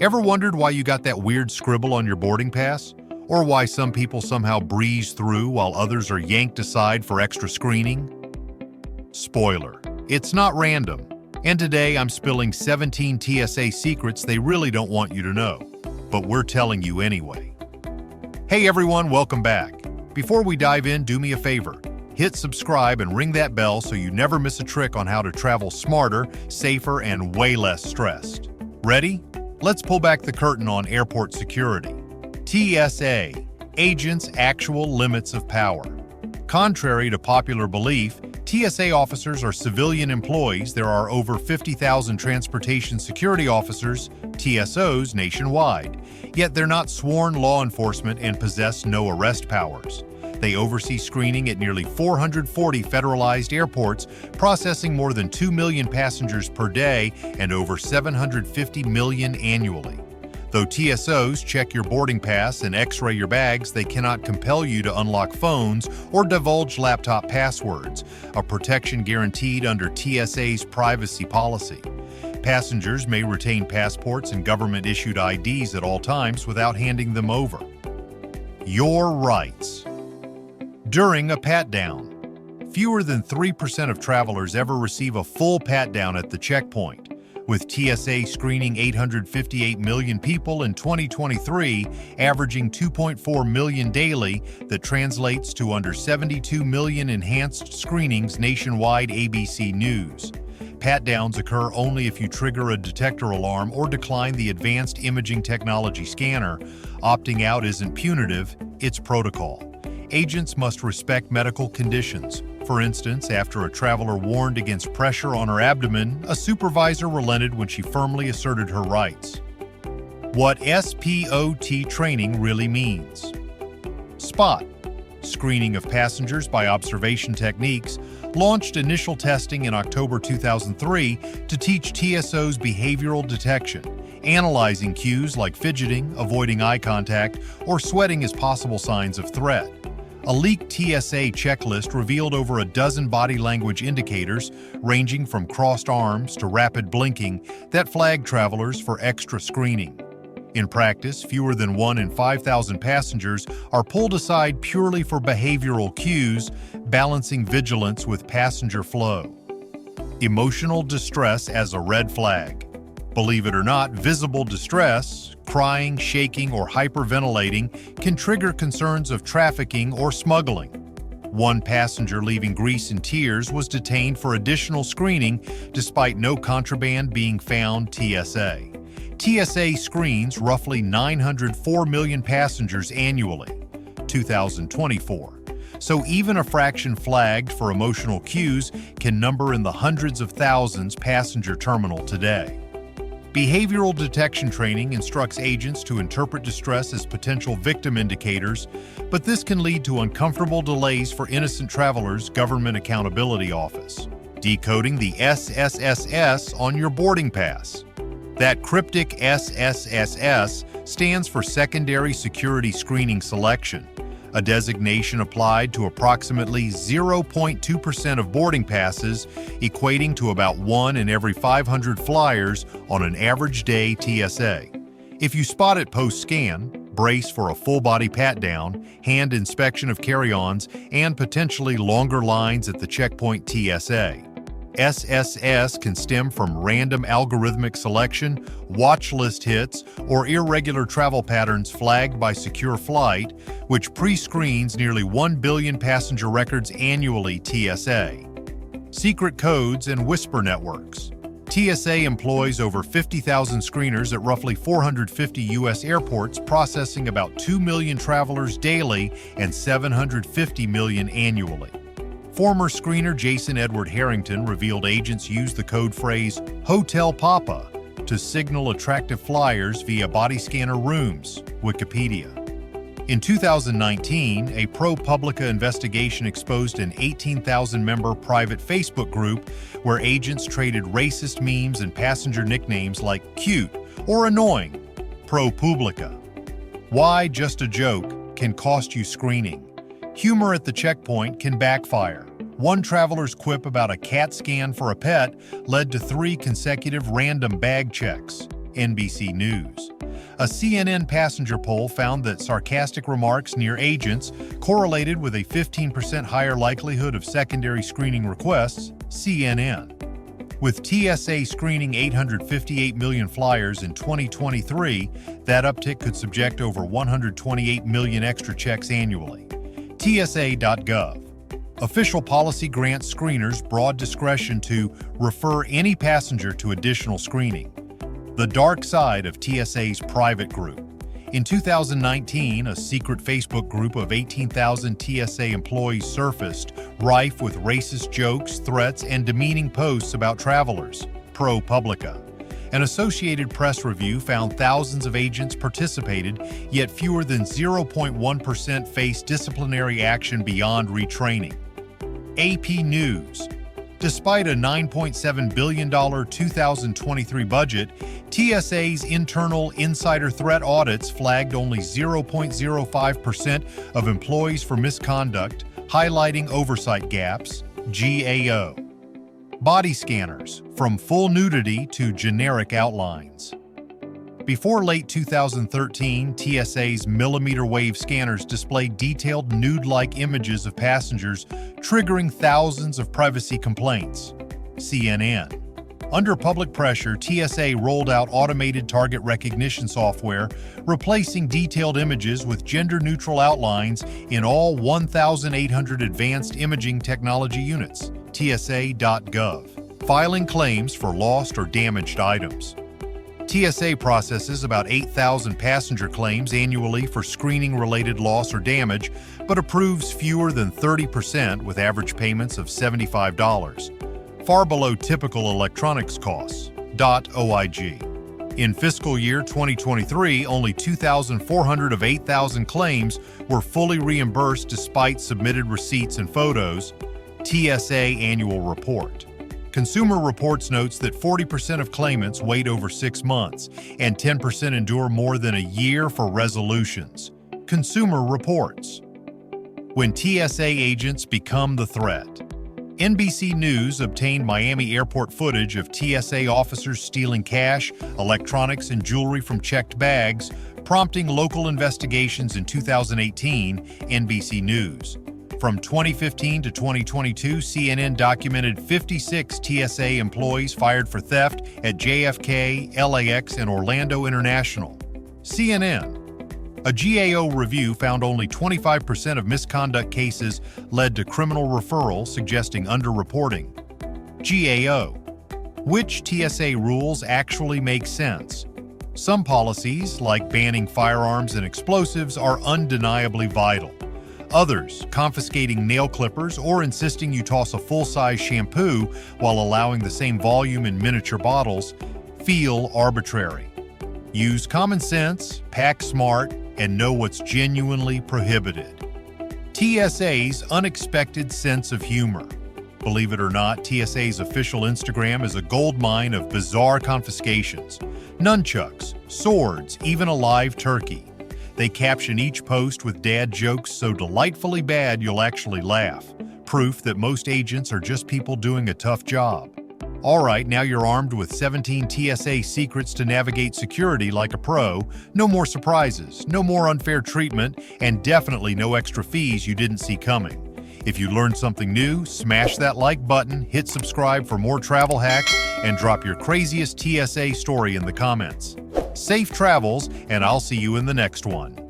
Ever wondered why you got that weird scribble on your boarding pass? Or why some people somehow breeze through while others are yanked aside for extra screening? Spoiler, it's not random. And today I'm spilling 17 TSA secrets they really don't want you to know. But we're telling you anyway. Hey everyone, welcome back. Before we dive in, do me a favor. Hit subscribe and ring that bell so you never miss a trick on how to travel smarter, safer, and way less stressed. Ready? Let's pull back the curtain on airport security. TSA, Agents' Actual Limits of Power. Contrary to popular belief, TSA officers are civilian employees. There are over 50,000 transportation security officers, TSOs, nationwide. Yet they're not sworn law enforcement and possess no arrest powers. They oversee screening at nearly 440 federalized airports, processing more than 2 million passengers per day and over 750 million annually. Though TSOs check your boarding pass and x-ray your bags, they cannot compel you to unlock phones or divulge laptop passwords, a protection guaranteed under TSA's privacy policy. Passengers may retain passports and government-issued IDs at all times without handing them over. Your rights. During a pat-down, fewer than 3% of travelers ever receive a full pat-down at the checkpoint. With TSA screening 858 million people in 2023, averaging 2.4 million daily, that translates to under 72 million enhanced screenings nationwide. ABC News. Pat-downs occur only if you trigger a detector alarm or decline the advanced imaging technology scanner. Opting out isn't punitive, it's protocol. Agents must respect medical conditions. For instance, after a traveler warned against pressure on her abdomen, a supervisor relented when she firmly asserted her rights. What SPOT training really means. SPOT, Screening of Passengers by Observation Techniques, launched initial testing in October 2003 to teach TSOs behavioral detection, analyzing cues like fidgeting, avoiding eye contact, or sweating as possible signs of threat. A leaked TSA checklist revealed over a dozen body language indicators, ranging from crossed arms to rapid blinking, that flagged travelers for extra screening. In practice, fewer than 1 in 5,000 passengers are pulled aside purely for behavioral cues, balancing vigilance with passenger flow. Emotional distress as a red flag. Believe it or not, visible distress, crying, shaking, or hyperventilating can trigger concerns of trafficking or smuggling. One passenger leaving Greece in tears was detained for additional screening despite no contraband being found. TSA screens roughly 904 million passengers annually, 2024. So even a fraction flagged for emotional cues can number in the hundreds of thousands passenger terminal today. Behavioral detection training instructs agents to interpret distress as potential victim indicators, but this can lead to uncomfortable delays for innocent travelers. Government Accountability Office. Decoding the SSSS on your boarding pass. That cryptic SSSS stands for Secondary Security Screening Selection, a designation applied to approximately 0.2% of boarding passes, equating to about 1 in every 500 flyers on an average day. TSA. If you spot it post-scan, brace for a full-body pat-down, hand inspection of carry-ons, and potentially longer lines at the checkpoint. TSA. SSS can stem from random algorithmic selection, watch list hits, or irregular travel patterns flagged by Secure Flight, which pre-screens nearly 1 billion passenger records annually. TSA. Secret codes and whisper networks. TSA employs over 50,000 screeners at roughly 450 U.S. airports, processing about 2 million travelers daily and 750 million annually. Former screener Jason Edward Harrington revealed agents use the code phrase "Hotel Papa" to signal attractive flyers via body scanner rooms. Wikipedia. In 2019, a ProPublica investigation exposed an 18,000-member private Facebook group where agents traded racist memes and passenger nicknames like cute or annoying. ProPublica. Why just a joke can cost you screening. Humor at the checkpoint can backfire. One traveler's quip about a CAT scan for a pet led to 3 consecutive random bag checks. NBC News. A CNN passenger poll found that sarcastic remarks near agents correlated with a 15% higher likelihood of secondary screening requests, CNN. With TSA screening 858 million flyers in 2023, that uptick could subject over 128 million extra checks annually. TSA.gov. Official policy grants screeners broad discretion to refer any passenger to additional screening. The dark side of TSA's private group. In 2019, a secret Facebook group of 18,000 TSA employees surfaced, rife with racist jokes, threats, and demeaning posts about travelers. ProPublica. An Associated Press review found thousands of agents participated, yet fewer than 0.1% faced disciplinary action beyond retraining. AP News. Despite a $9.7 billion 2023 budget, TSA's internal insider threat audits flagged only 0.05% of employees for misconduct, highlighting oversight gaps. GAO. Body scanners, from full nudity to generic outlines. Before late 2013, TSA's millimeter wave scanners displayed detailed nude-like images of passengers, triggering thousands of privacy complaints. CNN. Under public pressure, TSA rolled out automated target recognition software, replacing detailed images with gender-neutral outlines in all 1,800 advanced imaging technology units. TSA.gov. Filing claims for lost or damaged items. TSA processes about 8,000 passenger claims annually for screening-related loss or damage, but approves fewer than 30% with average payments of $75, far below typical electronics costs. .oig. In fiscal year 2023, only 2,400 of 8,000 claims were fully reimbursed despite submitted receipts and photos. TSA Annual Report. Consumer Reports notes that 40% of claimants wait over 6 months, and 10% endure more than a year for resolutions. Consumer Reports. When TSA agents become the threat. NBC News obtained Miami airport footage of TSA officers stealing cash, electronics, and jewelry from checked bags, prompting local investigations in 2018, NBC News. From 2015 to 2022, CNN documented 56 TSA employees fired for theft at JFK, LAX, and Orlando International. CNN. A GAO review found only 25% of misconduct cases led to criminal referral, suggesting underreporting. GAO. Which TSA rules actually make sense? Some policies, like banning firearms and explosives, are undeniably vital. Others, confiscating nail clippers or insisting you toss a full-size shampoo while allowing the same volume in miniature bottles, feel arbitrary. Use common sense, pack smart, and know what's genuinely prohibited. TSA's unexpected sense of humor. Believe it or not, TSA's official Instagram is a goldmine of bizarre confiscations. Nunchucks, swords, even a live turkey. They caption each post with dad jokes so delightfully bad you'll actually laugh. Proof that most agents are just people doing a tough job. All right, now you're armed with 17 TSA secrets to navigate security like a pro. No more surprises, no more unfair treatment, and definitely no extra fees you didn't see coming. If you learned something new, smash that like button, hit subscribe for more travel hacks, and drop your craziest TSA story in the comments. Safe travels, and I'll see you in the next one.